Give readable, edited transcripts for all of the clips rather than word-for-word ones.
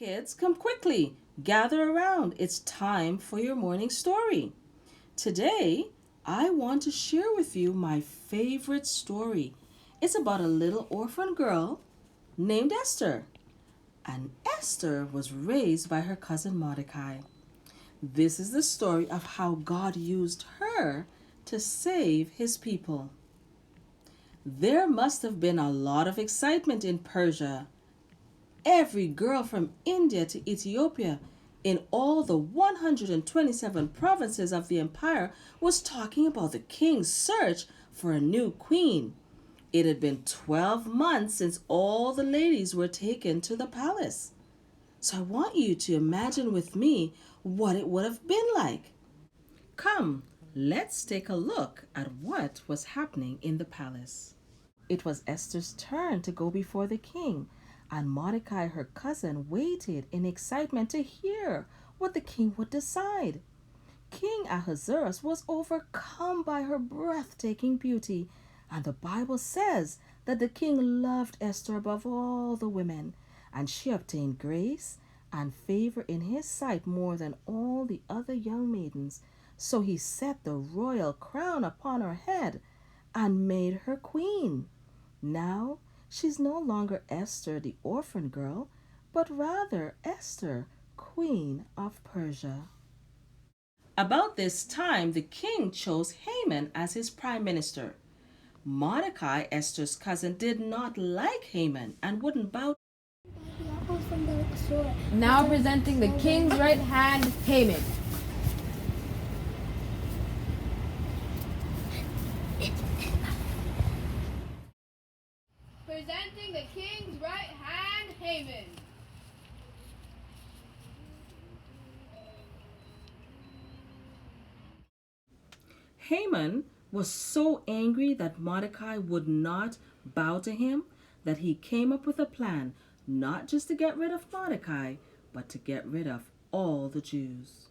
Kids, come quickly. Gather around. It's time for your morning story. Today, I want to share with you my favorite story. It's about a little orphan girl named Esther. And Esther was raised by her cousin Mordecai. This is the story of how God used her to save his people. There must have been a lot of excitement in Persia. Every girl from India to Ethiopia in all the 127 provinces of the empire was talking about the king's search for a new queen. It had been 12 months since all the ladies were taken to the palace. So I want you to imagine with me what it would have been like. Come, let's take a look at what was happening in the palace. It was Esther's turn to go before the king, and Mordecai, her cousin, waited in excitement to hear what the king would decide. King Ahasuerus was overcome by her breathtaking beauty, and the Bible says that the king loved Esther above all the women, and she obtained grace and favor in his sight more than all the other young maidens. So he set the royal crown upon her head and made her queen. Now she's no longer Esther, the orphan girl, but rather Esther, queen of Persia. About this time, the king chose Haman as his prime minister. Mordecai, Esther's cousin, did not like Haman and wouldn't bow. Now presenting the king's right hand, Haman. Presenting the king's right hand, Haman. Haman was so angry that Mordecai would not bow to him that he came up with a plan not just to get rid of Mordecai, but to get rid of all the Jews.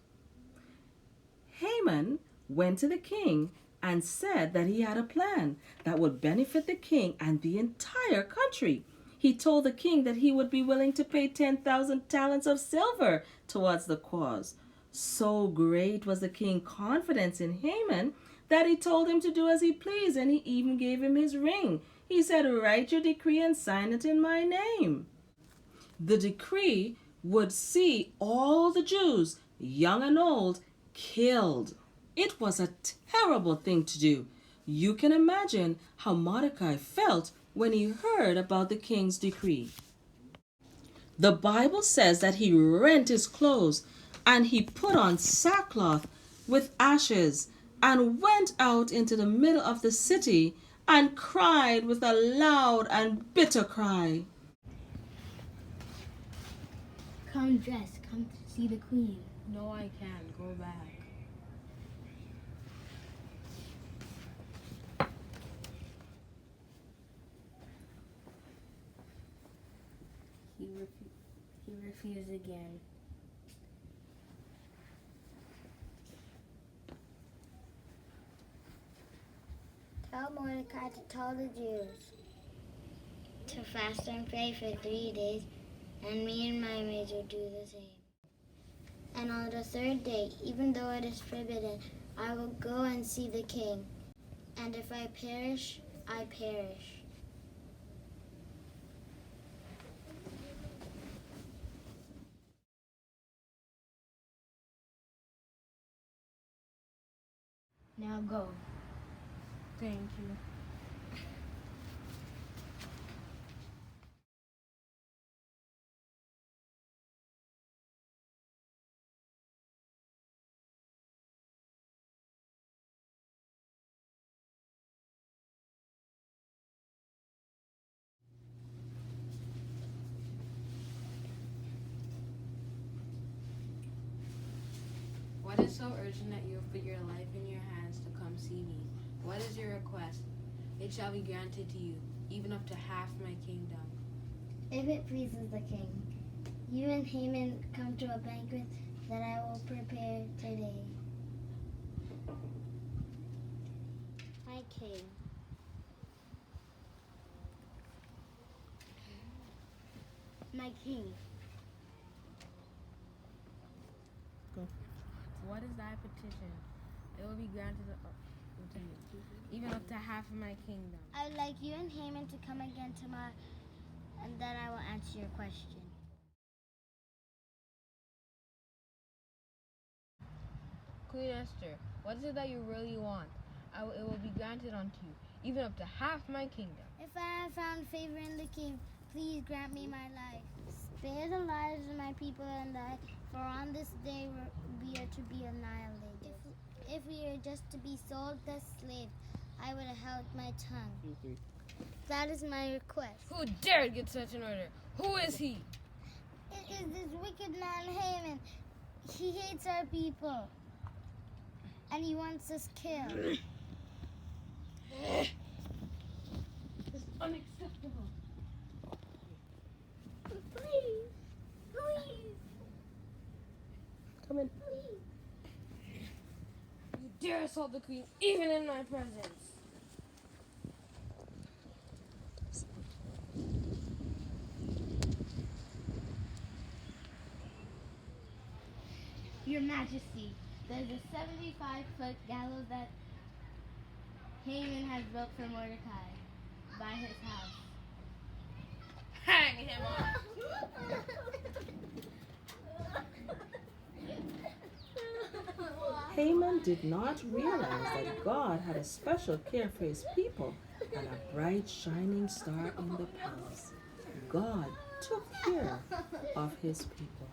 Haman went to the king and said that he had a plan that would benefit the king and the entire country. He told the king that he would be willing to pay 10,000 talents of silver towards the cause. So great was the king's confidence in Haman that he told him to do as he pleased, and he even gave him his ring. He said, "Write your decree and sign it in my name." The decree would see all the Jews, young and old, killed. It was a terrible thing to do. You can imagine how Mordecai felt when he heard about the king's decree. The Bible says that he rent his clothes and he put on sackcloth with ashes and went out into the middle of the city and cried with a loud and bitter cry. Come dress, come to see the queen. No, I can't. Go back. He refused again. Tell Mordecai to tell the Jews to fast and pray for 3 days, and me and my maids will do the same. And on the third day, even though it is forbidden, I will go and see the king. And if I perish, I perish. Now go. Thank you. What is so urgent that you have put your life in your hands to come see me? What is your request? It shall be granted to you, even up to half my kingdom. If it pleases the king, you and Haman come to a banquet that I will prepare today. My king. My king. what is thy petition? It will be granted to you, even up to half of my kingdom. I would like you and Haman to come again tomorrow, and then I will answer your question. Queen Esther, what is it that you really want? It will be granted unto you, even up to half my kingdom. If I have found favor in the king, please grant me my life. Spare the lives of my people and I, for on this day we are to be annihilated. If we are just to be sold as slaves, I would have held my tongue. That is my request. Who dared get such an order? Who is he? It is this wicked man Haman. He hates our people, and he wants us killed. This is unacceptable. Please. Come in. You dare assault the queen, even in my presence. Your Majesty, there's a 75-foot gallows that Haman has built for Mordecai by his house. Hang him up. Haman did not realize that God had a special care for his people and a bright shining star in the palace. God took care of his people.